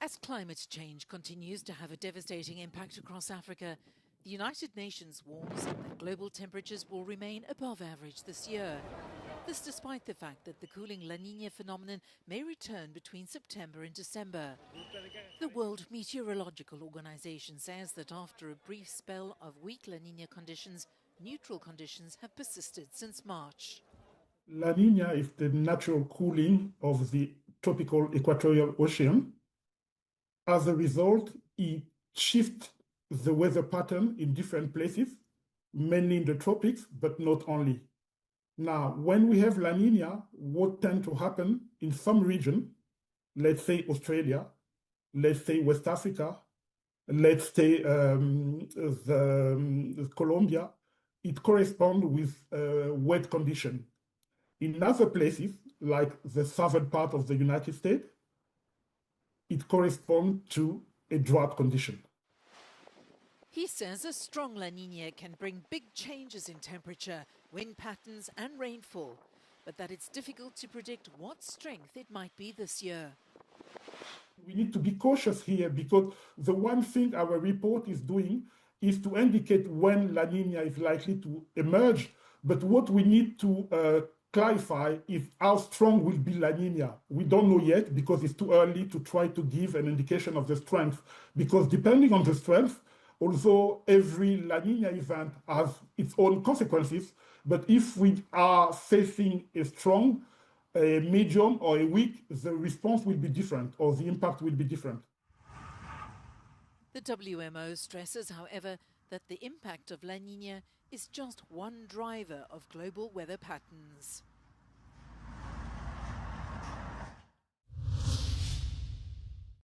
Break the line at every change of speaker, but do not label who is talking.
As climate change continues to have a devastating impact across Africa, the United Nations warns that global temperatures will remain above average this year. This despite the fact that the cooling La Niña phenomenon may return between September and December. The World Meteorological Organization says that after a brief spell of weak La Niña conditions, neutral conditions have persisted since March.
La Niña is the natural cooling of the tropical equatorial ocean. As a result, it shifts the weather pattern in different places, mainly in the tropics, but not only. Now, when we have La Niña, what tends to happen in some region, let's say Australia, let's say West Africa, let's say Colombia, it corresponds with wet condition. In other places, like the southern part of the United States, it corresponds to a drought condition.
He says a strong La Niña can bring big changes in temperature, wind patterns and rainfall, but that it's difficult to predict what strength it might be this year.
We need to be cautious here because the one thing our report is doing is to indicate when La Niña is likely to emerge, but what we need to clarify is how strong will be La Niña. We don't know yet because it's too early to try to give an indication of the strength, because depending on the strength, although every La Niña event has its own consequences, but if we are facing a strong, a medium or a weak, the response will be different or the impact will be different.
The WMO stresses, however, that the impact of La Niña is just one driver of global weather patterns.